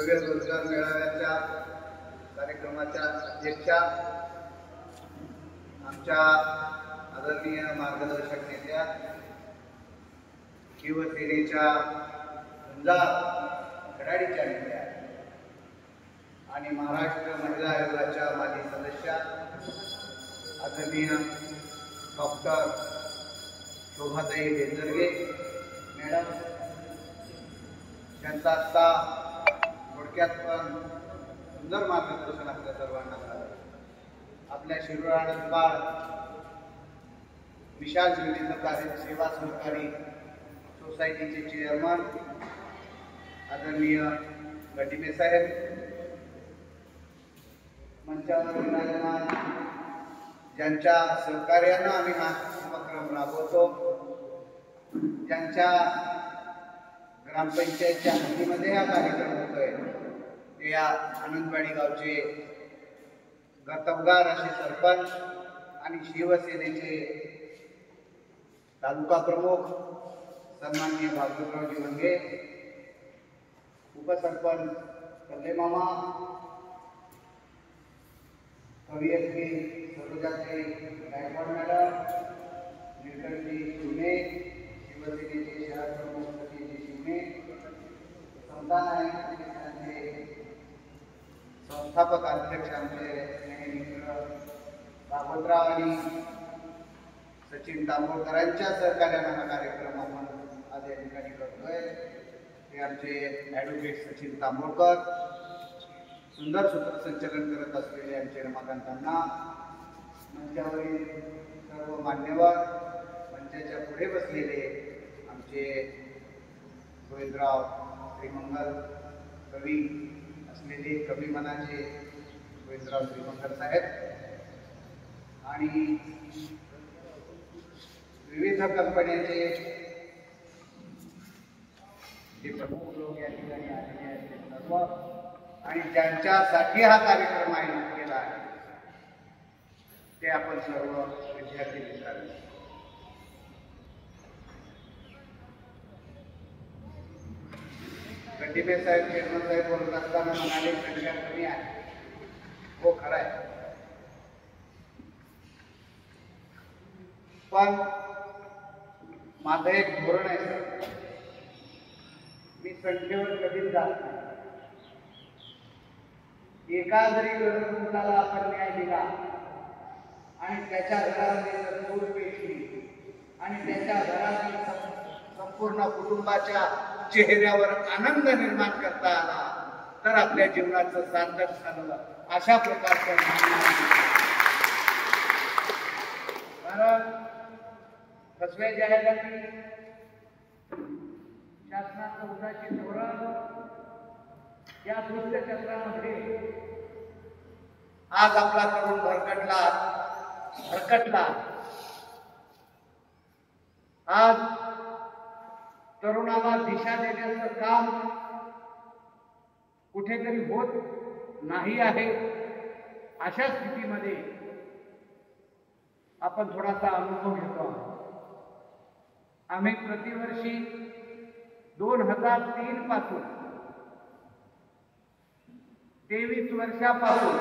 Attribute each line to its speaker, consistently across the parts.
Speaker 1: नव्या रोजगार मेळाव्याच्या कार्यक्रमाच्या अध्यक्षा आमच्या आदरणीय मार्गदर्शक नेत्या शिवसेनेच्या घडाडीच्या नेत्या आणि महाराष्ट्र महिला आयोगाच्या माजी सदस्या आदरणीय डॉक्टर शोभाताई बेंजरगे मॅडम, त्यांचा आत्ता थोडक्यात पण सुंदर मार्गदर्शन आपल्या सर्वांना झालं. आपल्या शिरूर आनंदबाळ विशाल विविध कार्य सेवा सहकारी सोसायटीचे चेअरमन आदरणीय गटिमे साहेब, मंचावर विराजमान ज्यांच्या सहकार्यानं आम्ही हा उपक्रम राबवतो, ज्यांच्या ग्रामपंचायतच्या हद्दीमध्ये हा कार्यक्रम होतोय, ते या आनंदवाडी गावचे गतवगार असे सरपंच आणि शिवसेनेचे तालुका प्रमुख सन्माननीय भागवतरावजी वंगे, उपसरपंच कल्ले मामा, कवियत्री सरोजाताई गायकवाड मॅडम, निलकंठजी शिवणे, शिवसेनेचे शहर प्रमुख सतीजी शिवणे, समता नायक संस्थापक अध्यक्ष आमचे मित्र भागवतराव आणि सचिन तांबोळकरांच्या सहकार्यानं हा कार्यक्रम आपण आज या ठिकाणी करतोय. हे आमचे ॲडव्होकेट सचिन तांबोळकर, सुंदर सूत्रसंचलन करत असलेले आमचे रमाकांतांना, मंचावरील सर्व मान्यवर, मंचाच्या पुढे बसलेले आमचे गोविंदराव श्रीमंगल कवी असलेले कवी मनाचे गोविंदराव श्रीमंगल साहेब आणि विविध कंपन्यांचे जे प्रमुख लोक या ठिकाणी आलेले आहेत ते सर्व, आणि ज्यांच्यासाठी हा कार्यक्रम आयोजित केला आहे ते आपण सर्व विद्यार्थी मित्रांनो. गटिमे साहेब, चेअरमन साहेब बोलत असताना म्हणाले संख्या कमी आहे. हो, खरं आहे, पण माझं एक धोरण आहे सर, मी संख्येवर कधीच जात नाही. एका जरी गरजवंताला आपण न्याय दिला आणि त्याच्या घरामध्ये जर चूल पेटली आणि त्याच्या घरातील संपूर्ण कुटुंबाच्या चेहऱ्यावर आनंद निर्माण करता आला तर आपल्या जीवनाचं सार्थक झालं, अशा प्रकारचं. कारण फसवे जाहिराती, शासनाचं उदासीन धोरण या दुष्टचक्रामध्ये आज आपला तरुण भरकटला. आज तरुणाला दिशा देण्याचं काम कुठेतरी होत नाही आहे. अशा स्थितीमध्ये आपण थोडासा अनुभव घेतो आहोत. आम्ही प्रतिवर्षी 2003 पासून 23 वर्षापासून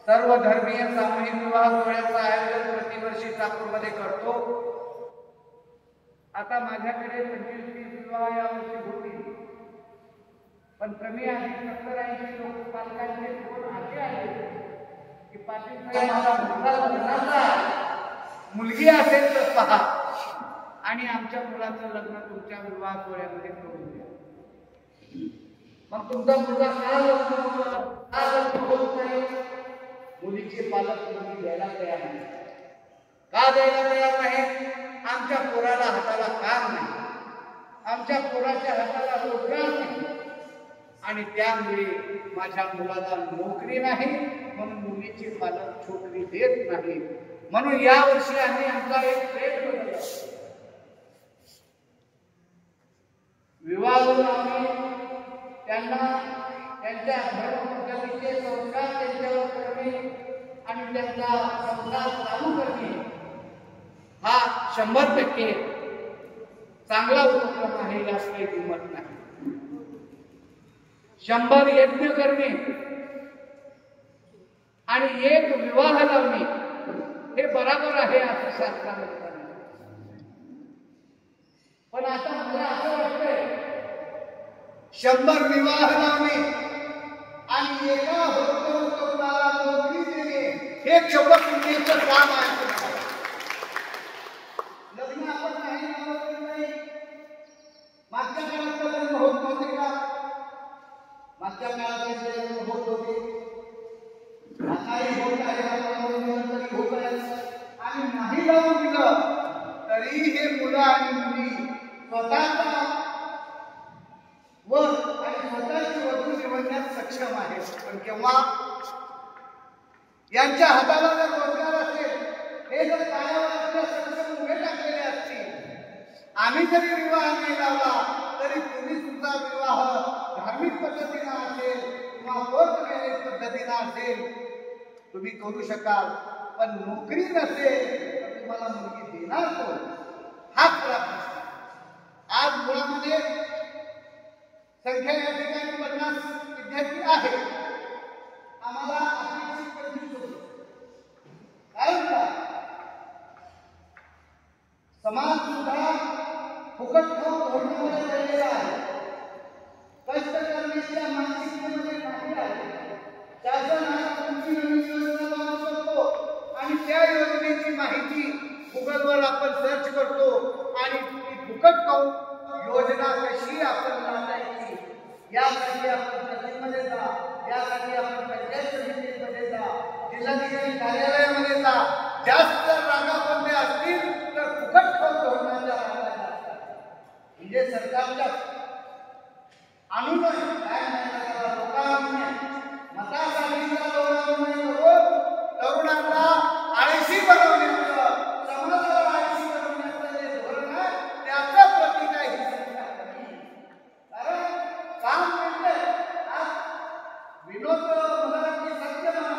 Speaker 1: सर्व धर्मीय सामूहिक विवाह सोहळ्याचं आयोजन प्रतिवर्षी नागपूरमध्ये करतो. आता माझ्याकडे 25-30 विवाह यावर्षी होतील, पण कमी अधिक 70-80 लोक पालकांचे फोन असे आले की पाटील साहेब, माझा मुलगा लग्नाचा मुलगी असेल तर पहा आणि आमच्या मुलाचं लग्न तुमच्या विवाह सोहळ्यामध्ये करून द्या. मग तुमचा मुलगा का लग्न होत नाही? मुलीचे पालक मुलगी द्यायला तयार नाही. का द्यायला तयार नाही? आमच्या पोराला हाताला काम नाही, आमच्या पोराच्या हाताला रोजगार नाही, आणि त्यामुळे माझ्या मुलाला नोकरी नाही, म्हणून मुलीचे पालक छोकरी देत नाही. म्हणून यावर्षी आम्ही आमचा एक ट्रेंड बदलला. विवाह आम्ही त्यांना त्यांच्या धर्मपद्धतीचे संस्कार त्यांच्यावर करणे आणि त्यांचा संस्कार चालू करणे हा 100% चांगला उपक्रम आहे, यात काही किंमत नाही. 100 यज्ञ करणे आणि 1 विवाह लावणे हे बरोबर आहे असं शास्त्रामध्ये सांगितलं. पण आता मला असं वाटतंय 100 विवाह लावणे आणि एका तरुणाला नोकरी देणे हे केवढं पुण्याचं काम आहे. लग्न आपण नाही मागच्या काळात लग्न होत नव्हते का? मागच्या काळात लग्न होत होते, आताही होत आहे, होत आहे. आणि नाही लावून दिलं तरी हे मुलं आणि मुली स्वतःचा वर आणि स्वतःची वधू निवडण्यात सक्षम आहेत. पण केव्हा यांच्या हाताला जर रोजगार असेल, हे जर कार्यावर सक्षम उभे टाकलेले असतील, आम्ही जरी विवाह नाही लावला तरी तुम्ही सुद्धा विवाह धार्मिक पद्धतीने असेल किंवा कोर्ट मॅरेज पद्धतीने असेल तुम्ही करू शकाल. पण नोकरी नसेल तर तुम्हाला मुलगी देणार कोण? हा खरा प्रश्न. आज मुळामध्ये संख्या या ठिकाणी 50 विद्यार्थी आहे. आम्हाला अपेक्षित 25 होते. कारण का समाज सुद्धा फुकट खाऊ धोरणामध्ये राहिलेला आहे. कष्ट करण्याच्या मानसिकतेमध्ये नाही आहे. शासन आज तुमची नवीन योजना लावू शकतो आणि त्या योजनेची माहिती गुगलवर आपण सर्च करतो आणि ती फुकट खाऊ योजना कशी आपण लावायची यासाठी आपण तहसीलमध्ये जा, यासाठी आपण पंचायत समितीमध्ये जा, जिल्हाधिकारी कार्यालयामध्ये जा. जास्त रागापंदे असतील तर फुकट खाऊ धोरणाच्या रागाला असतात. म्हणजे सरकारच्या अनुनय काय म्हणतात मतासाठीचा धोरण करून तरुणांना आळशी बनवण्याचं, समाजाला आळशी बनवण्याचं जे धोरण आहे त्याचं प्रतीक आहे ही संख्या कमी. कारण काम मिळतंय. आज विनोद म्हणाला की सत्य म्हणा,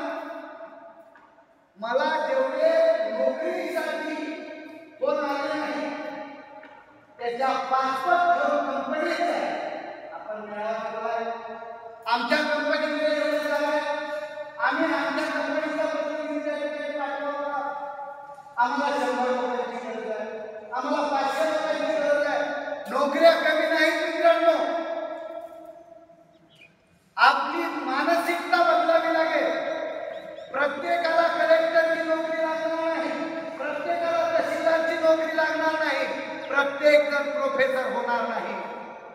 Speaker 1: मला जेवढे नोकरीसाठी कोण आले नाही त्याच्या 5-5 कंपनीच आहे. आपण मिळाला आमच्या कंपनीमध्ये एवढे झाले, आम्ही आमच्या कंपनीचा प्रतिनिधी पाठवला. आम्हाला 100 लोकांची गरज आहे, आम्हाला 500 लोकांची गरज आहे. नोकऱ्या कमी नाहीत मित्रांनो. आपली मानसिकता बदलावी लागेल. प्रत्येकाला कलेक्टरची नोकरी लागणार नाही, प्रत्येकाला तहसीलदारची नोकरी लागणार नाही, प्रत्येक जण प्रोफेसर होणार नाही.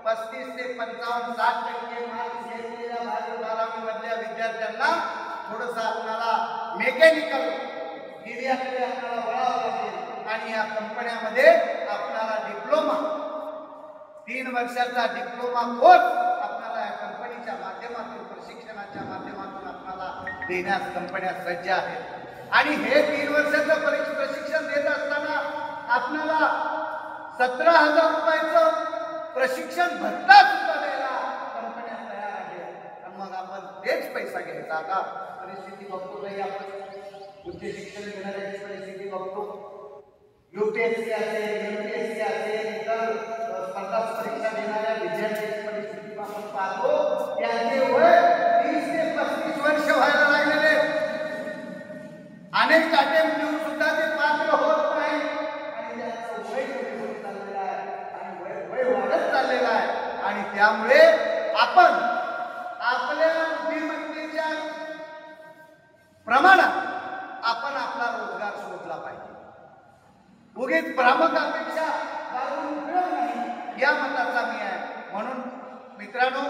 Speaker 1: 35 ते 55-60% मार्क्स घेतलेल्या 12वी मधल्या विद्यार्थ्यांना थोडंसं आपल्याला मेकॅनिकल एरियाकडे आपल्याला वळावं लागेल आणि या कंपन्यामध्ये आपल्याला डिप्लोमा 3 वर्षाचा डिप्लोमा कोर्स आपल्याला या कंपनीच्या माध्यमातून प्रशिक्षणाच्या माध्यमातून आपल्याला देण्यास कंपन्या सज्ज आहेत. आणि हे 3 वर्षाचं प्रशिक्षण देत असताना आपल्याला 17,000 रुपयाचं प्रशिक्षण भत्ता सुद्धा द्यायला कंपन्या तयार आहेत. मग आपण तेच पैसा घ्यायचा का? परिस्थिती बघतो नाही आपण. उच्च शिक्षण घेणाऱ्याची परिस्थिती बघतो. UPSC असेल, MPSC असेल, इतर स्पर्धा परीक्षा देणाऱ्या विद्यार्थ्यांची परिस्थिती आपण पाहतो. त्यांचे वय 30 ते 35 वर्ष व्हायला लागलेले. अनेक अटेम्प्ट देऊन सुद्धा ते पात्र होत नाही आणि त्यांचं वय कमी होत चाललेलं आहे आणि वय वाढत चाललेलं आहे. आणि त्यामुळे आपण आपल्या बुद्धिमत्तेच्या प्रमाणात आपण आपला रोजगार शोधला पाहिजे. उगीच भ्रामकापेक्षा बाळगून उपयोग नाही या मताचा मी आहे. म्हणून मित्रांनो,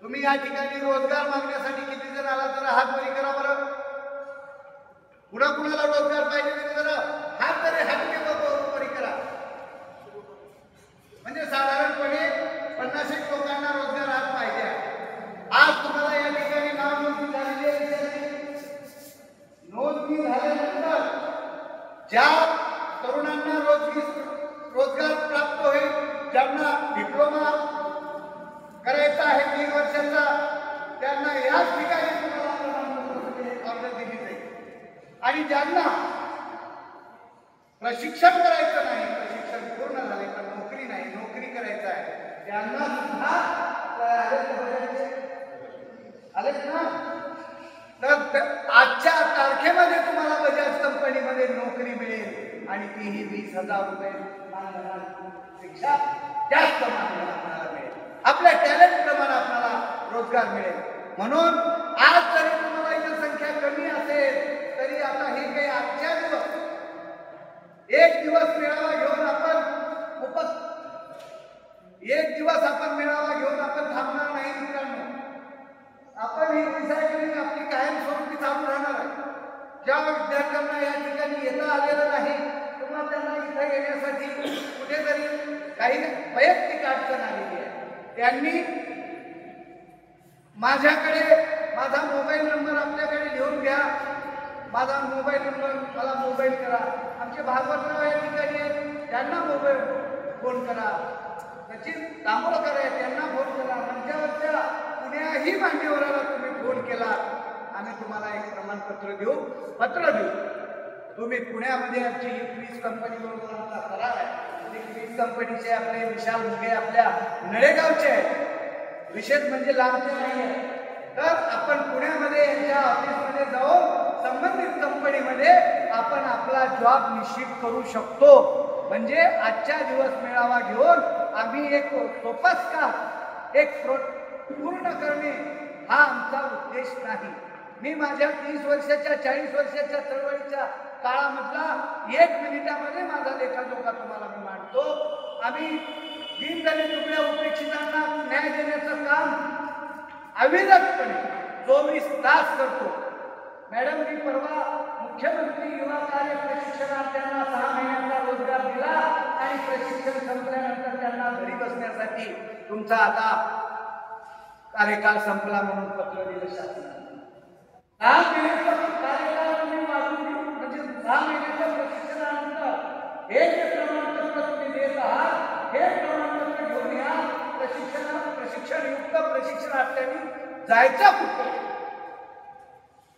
Speaker 1: तुम्ही या ठिकाणी रोजगार मागण्यासाठी किती जण आला तर हात वरी करा बरं. कुणाला रोजगार पाहिजे तरी जरा हात तरी हात वरी करा. म्हणजे साधारणपणे 50 लोकांना रोजगार आज पाहिजे. आज तुम्हाला या ठिकाणी नाव नोंदणी झालेली आहे. नोंदणी झाल्यानंतर ज्या तरुणांना रोजगार प्राप्त होईल, ज्यांना डिप्लोमा करायचा आहे 3 वर्षाचा, त्यांना याच ठिकाणी ऑर्डर दिली जाईल. आणि ज्यांना प्रशिक्षण करायचं नाही, प्रशिक्षण पूर्ण झाले पण नोकरी नाही, नोकरी करायचं आहे, त्यांना सुद्धा तीही 20,000 रुपये पेक्षा जास्त मानधन आपल्याला मिळेल. आपल्या टॅलेंट प्रमाणे आपल्याला रोजगार मिळेल. म्हणून आज जरी तुम्हाला इथं संख्या कमी असेल तरी आता हे काही आजच्या दिवस एक दिवस मेळावा घेऊन आपण मेळावा घेऊन आपण थांबणार नाही मित्रांनो. आपण ही रिसायकलिंग आपली कायमस्वरूपी चालू राहणार आहे. ज्या विद्यार्थ्यांना या ठिकाणी येता आलेलं नाही किंवा त्यांना इथं येण्यासाठी कुठेतरी काही वैयक्तिक अडचण आलेली आहे, त्यांनी माझ्याकडे माझा मोबाईल नंबर आपल्याकडे लिहून घ्या. माझा मोबाईल नंबर मला मोबाईल करा. आमचे भागवतराव या ठिकाणी आहेत, त्यांना मोबाईल फोन करा. सचिन तांबोळकर आहे, त्यांना फोन करा. मंचावरच्या कुण्याही मान्यवराला तुम्ही फोन केला, आम्ही तुम्हाला एक प्रमाणपत्र देऊ, पत्र देऊ. तुम्ही पुण्यामध्ये आमची क्वीज कंपनी बरोबर आमचा करार आहे. क्वीज कंपनीचे आपले विशाल मुगे आपल्या नळेगावचे आहे, विशेष म्हणजे लांबचे नाही आहे. तर आपण पुण्यामध्ये यांच्या ऑफिसमध्ये जाऊन संबंधित कंपनीमध्ये आपण आपला जॉब निश्चित करू शकतो. म्हणजे आजच्या दिवस मेळावा घेऊन आम्ही एक सोपस्कार एक पूर्ण करणे हा आमचा उद्देश नाही. मी माझ्या 30 वर्षाच्या 40 वर्षाच्या चळवळीच्या काळामधला 1 मिनिटामध्ये माझा लेखाजोखा तुम्हाला मी मांडतो. आम्ही दीनदलित दुबळ्या उपेक्षितांना न्याय देण्याचं काम अविरतपणे 24 तास करतो. मॅडम, मी परवा मुख्यमंत्री युवा कार्य प्रशिक्षणार्थ्यांना 6 महिन्यांचा रोजगार दिला आणि प्रशिक्षण संपल्यानंतर त्यांना घरी बसण्यासाठी तुमचा आता कार्यकाल संपला म्हणून पत्र दिलं शासनाने. 6 महिन्याचा कार्यकाल तुम्ही वाढवून देऊ म्हणजे 6 महिन्याच्या प्रशिक्षणानंतर हे जे प्रमाणपत्र तुम्ही देत आहात हे प्रमाणपत्र घेऊन या प्रशिक्षणयुक्त प्रशिक्षणार्थ्यांनी जायचा कुठं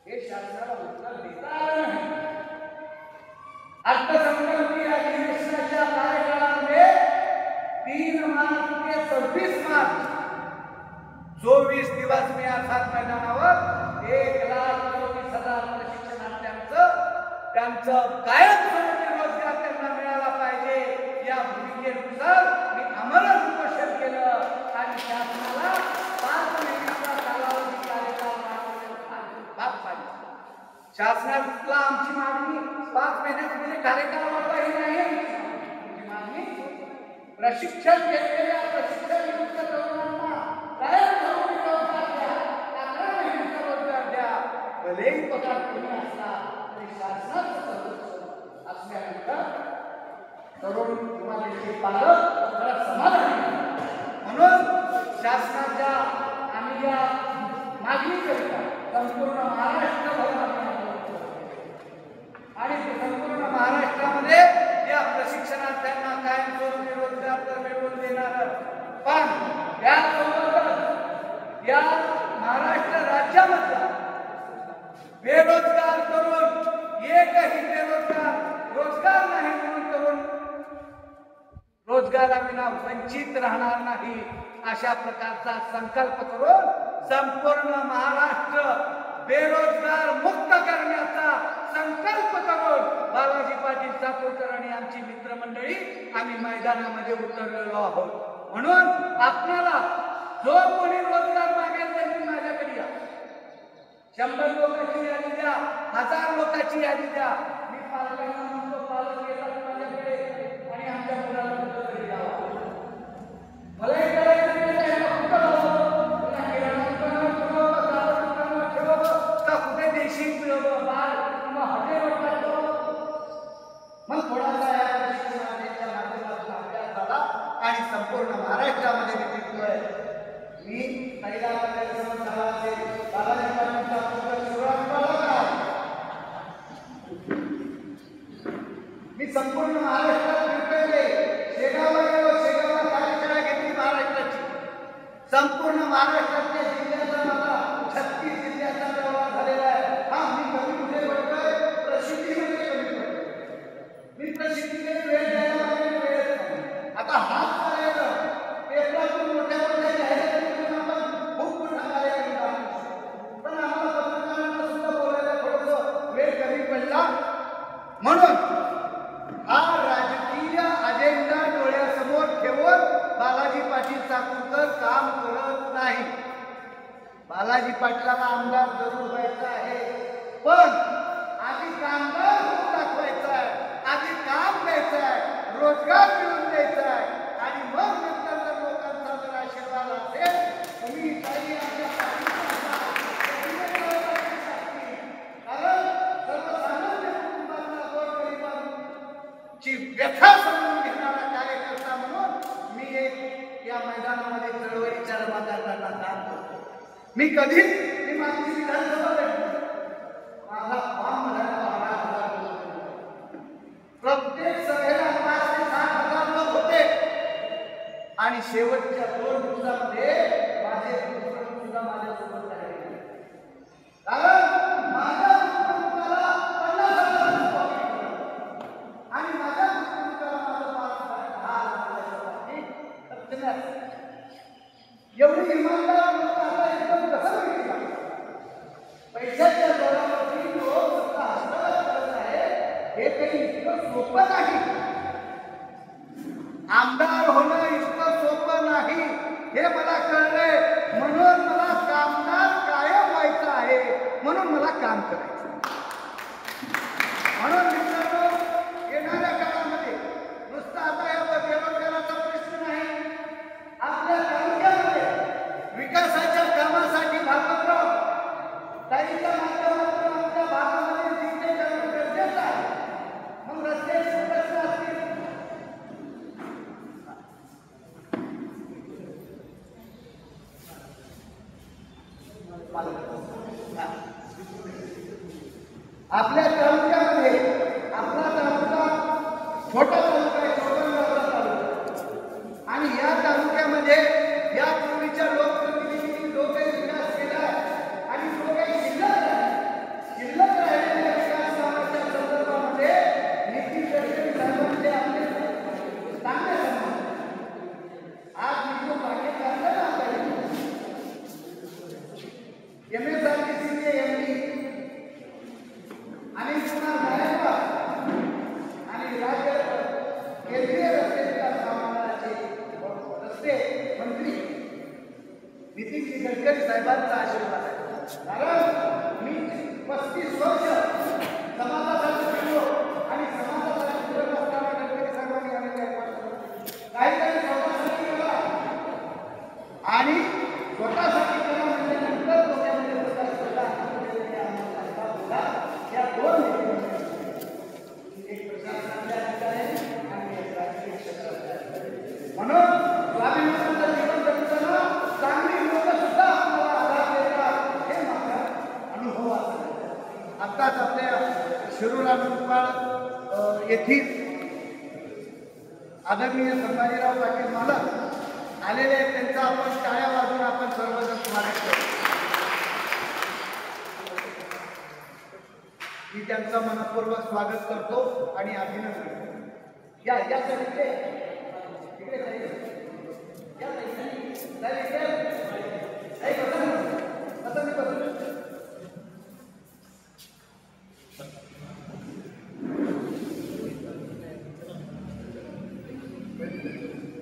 Speaker 1: हे शासनाला उत्तर देता आलं नाही. अर्थसंकल्पीय अधिवेशनाच्या कार्यकाळामध्ये 3 मार्च ते 26 मार्च 24 दिवस मी आझाद मैदानावर 1,24,000 प्रशिक्षणार्थ्यांचं त्यांचं कायमस्वरूपी रोजगार त्यांना मिळाला पाहिजे या भूमिकेनुसार मी आमरण उपोषण केलं आणि शासनाला 5 महिन्याचा कालावधी कार्यकाळ शासनाला आमची मागणी 5 महिन्यामध्ये कार्यकाळ वाढवा ही नाही. आमची मागणी प्रशिक्षण घेतलेल्या प्रशिक्षणयुक्त तरुणांना कायमस्वरूपी रोजगार द्या, 11 महिन्याचा रोजगार द्या. भलेही पगार कमी असला तरी शासनाचं असल्यानंतर तरुण किंवा त्याचे पालक जरा समाधानी. म्हणून शासनाच्या आम्ही या मागणीकरिता संपूर्ण महाराष्ट्रभर आणि संपूर्ण महाराष्ट्रामध्ये या प्रशिक्षणार्थ्यांना कायमस्वरूपी रोजगार तर मिळवून देणार, पण यासोबतच या महाराष्ट्र राज्यामधला बेरोजगार तरुण एकही बेरोजगार रोजगार नाही म्हणून तरुण रोजगाराविना वंचित राहणार नाही अशा प्रकारचा संकल्प करून संपूर्ण महाराष्ट्र बेरोजगार मुक्त करण्याचा संकल्प करून बालाजी पाटील चाकूरकर आणि आमची मित्रमंडळी आम्ही मैदानामध्ये उतरलेलो आहोत. म्हणून आपल्याला जो कोणी रोजगार मागेल त्यांनी माझ्याकडे या. 100 लोकांची यादी द्या, 1000 लोकांची यादी द्या. मी पालकांना म्हणतो, पालक येतात माझ्याकडे आणि आमच्या मुलाला कुठं द्यावा. मला हे करायचं नाही, त्यांना कुठं लावलं, त्यांना किराणा दुकानावर ठेवावं, दारू दुकानावर ठेवावं, का कुठे देशी बार किंवा हॉटेलवर टाकावं. मग थोडासा या प्रशिक्षणाच्या माध्यमातून अभ्यास झाला आणि संपूर्ण महाराष्ट्रामध्ये मी टिकतोय. मी पहिल्यांदा बालाजी पाटीलचा सुरुवात केला. मी संपूर्ण महाराष्ट्रात फिरतोय. शेगावला गेलो, शेगावला कार्यशाळा घेतली महाराष्ट्राची. संपूर्ण महाराष्ट्रातल्या जिल्ह्याचा माझा 36 जिल्ह्याचा दौरा झालेला आहे. हा, मी कमी कुठे पडतोय, प्रसिद्धीमध्ये कमी पडतोय. मी प्रसिद्धीकडे वेळ द्यायला माझ्याकडे वेळ नाही. आता हाच कार्यक्रम पेपरातून मोठ्या मोठ्या जाहिरातीतून आपण खूप मोठा कार्यक्रम करतो, पण आम्हाला पत्रकारांना सुद्धा बोलायला थोडंसं वेळ कमी पडला. म्हणून हा नाही. बालाजी पाटलाला आमदार जरूर व्हायचं आहे, पण आधी कामगार होऊन दाखवायचं आहे, आधी काम द्यायचं आहे, रोजगार मिळवून द्यायचा आहे, आणि मग नंतर जर लोकांचा जर आशीर्वाद असेल, तुम्ही काही आमच्या कारण सर्वसामान्य कुटुंबातला गोरगरिबांची व्यथा समजून घेणारा कार्यकर्ता म्हणून मी एक या मैदानामध्ये चळवळीच्या रमादारांना काम करतो. मी कधीच मी माझी विधानसभा लढली, माझा फॉर्म भरायला 12,000 प्रत्येक सभेला 5,000 ते 7,000 लोक होते, आणि शेवटच्या 2 दिवसामध्ये माझे सुद्धा माझ्यासोबत राहिले. कारण माझ्या कुटुंबाला 50,000 आणि माझ्या कुटुंबाला माझं एवढी इमानदार लोक आता एकदम कसं मिळतील? पैशाच्या जोरावरती लोक स्वतः हस्तगत करत आहे, हे काही इतकं सोपं नाही. आमदार होणं इतकं सोपं नाही हे मला कळलंय. म्हणून मला कामगार कायम व्हायचं आहे, म्हणून मला काम करायचं. म्हणून मित्रांनो, येणाऱ्या काळामध्ये नुसतं आता या बेरोजगाराचा प्रश्न नाही, आपल्या तालुक्यामध्ये विकासाच्या कामासाठी भागवतराव ताईच्या माध्यमातून आमच्या भागामध्ये जिल्हे करणं गरजेचं आहे. मग रस्त्याची प्रश्न असतील, आपल्या तालुक्यामध्ये आपला तालुका छोटा तालुका आहे, छोटा तालुका, आणि या तालुक्यामध्ये यापूर्वीच्या लोकप्रतिनिधींनी जो काही विकास केला आणि जो काही शिल्लक राहिलेल्या विकास कामाच्या संदर्भामध्ये नितीन गडकरी साहेबांचे आपले चांगले सन्मान. आज मी जो भाग्य काढलं ना आता MSRTCचे MD अनिल कुमार नायकवाड आणि राज्य केंद्रीय रस्ते विकास महामंडळाचे रस्ते मंत्री नितीन गडकरी साहेबांचा आशीर्वाद आहे. कारण मी 35 वर्ष समाजासाठी फिरलो, आणि समाजासाठी फिरत असताना गडकरी साहेबांनी अनेक काहीतरी स्वतःसाठी केला, आणि स्वतःसाठी केला म्हटल्यानंतर त्याच्यामध्ये या 2 एक प्रशासनाच्या अधिकारी आणि एक राजकीय क्षेत्रात. म्हणून स्वाभिमानाचं जीवन जगताना चांगली लोक सुद्धा आपल्याला आधार देतात, हे माझा अनुभव आहे. आत्ताच आपल्या शिरूर मुंदवाड येथील आदरणीय संभाजीराव पाटील मालक आलेले आहेत. त्यांचा आपण टाळ्या वाजवून आपण सर्वजण स्वागत करतो. मी त्यांचं मनपूर्वक स्वागत करतो आणि अभिनंदन करतो. या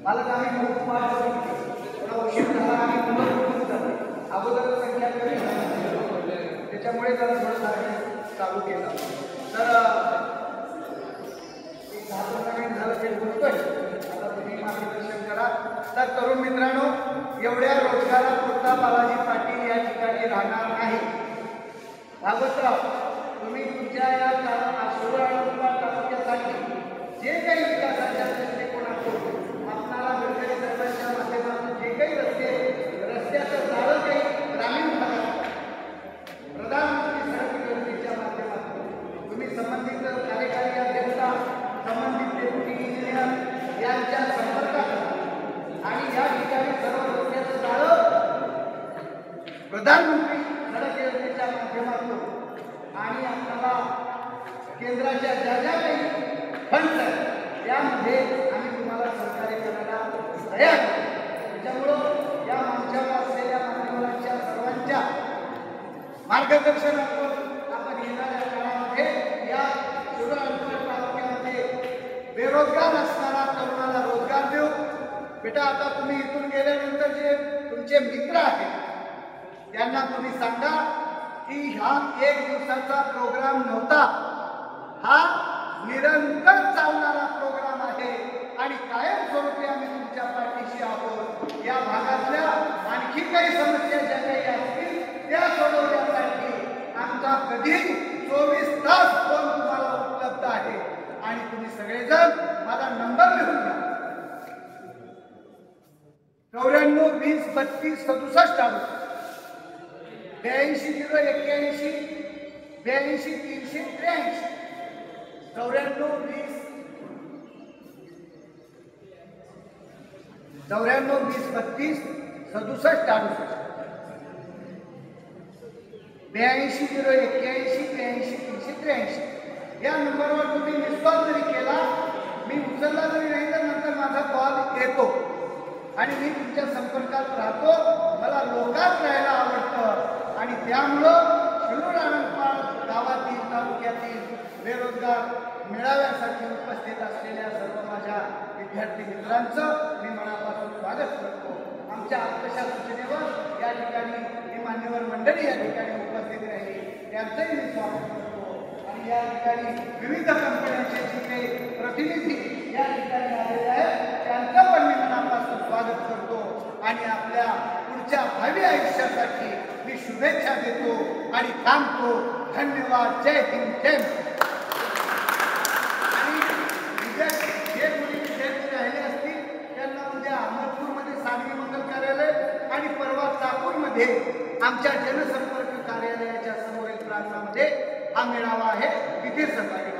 Speaker 1: मला आम्ही खूप थोडा उशीर झाला आणि अगोदर संख्या कमी त्याच्यामुळे जरा थोडं चालू केला. तर एक 10-15 मिनिट झालं ते बोलतोय, आता तुम्ही मार्गदर्शन करा. तर तरुण मित्रांनो, एवढ्या रोजगारापुरता बालाजी पाटील या ठिकाणी राहणार नाही. भागवतराव, तुम्ही तुमच्या या शिरूर तालुक्यासाठी जे काही विकासाच्या दृष्टिकोनातून आपणाला गडकरी साहेबांच्या माध्यमातून जे काही रस्त्याचं जाळं काही ग्रामीण भागात प्रधानमंत्री सडक योजनेच्या माध्यमातून तुम्ही संबंधित कार्यकारी अध्यक्षा, संबंधित डेप्युटी इंजिनियर यांच्या संपर्कात आणि या ठिकाणी सर्व रस्त्याचं जाळं प्रधानमंत्री सडक योजनेच्या माध्यमातून आणि आपल्याला केंद्राच्या ज्या ज्या काही फंड आहेत त्यामध्ये आम्ही तुम्हाला सहकार्य करायला तयार आहोत. त्याच्यामुळं या मंचावर असलेल्या मान्यवरांच्या सर्वांच्या मार्गदर्शनातून आपण येणाऱ्या काळामध्ये या शिरूर तालुक्यामध्ये बेरोजगार असणारा तरुणाला रोजगार देऊ. बेटा, आता तुम्ही इथून गेल्यानंतर जे तुमचे मित्र आहेत त्यांना तुम्ही सांगा की हा एक दिवसाचा प्रोग्राम नव्हता, हा निरंतर चालणारा प्रोग्राम आहे आणि कायमस्वरूपी आम्ही तुमच्या पाठीशी आहोत. या भागातल्या आणखी काही समस्या ज्या काही असतील त्या सोडवण्यासाठी आमचा कधी 24 तास फोन तुम्हाला उपलब्ध आहे. आणि तुम्ही सगळेजण माझा नंबर लिहून घ्या. 94 20 32 67 82 081 82 383 94 20 32 67 82 081 82 383 या नंबरवर तुम्ही मिस कॉल जरी केला, मी उचलला जरी नाही तर नंतर माझा कॉल येतो आणि मी तुमच्या संपर्कात राहतो. मला लोकात राहायला आवडतं आणि त्यामुळं शिरूर आनंदपाळ गावातील तालुक्यातील बेरोजगार मेळाव्यासाठी उपस्थित असलेल्या सर्व माझ्या विद्यार्थी मित्रांचं मी मनापासून स्वागत करतो. आमच्या अल्पशा सूचनेवर या ठिकाणी ही मान्यवर मंडळी या ठिकाणी उपस्थित राहिली, त्यांचंही मी स्वागत करतो. आणि या ठिकाणी विविध कंपन्यांचे जे काही प्रतिनिधी या ठिकाणी आलेले आहेत त्यांचं पण मी मनापासून स्वागत करतो आणि आपल्या पुढच्या भावी आयुष्यासाठी मी शुभेच्छा देतो आणि थांबतो. धन्यवाद. जय हिंद. जय. आणि उद्या जे कोणी विद्यार्थी राहिले असतील त्यांना उद्या अहमदपूरमध्ये सागरी मंगल कार्यालय आणि परवा चाकूरमध्ये आमच्या जनसंपर्क कार्यालयाच्या समोरील प्रांगणामध्ये हा मेळावा आहे, तिथे सहभागी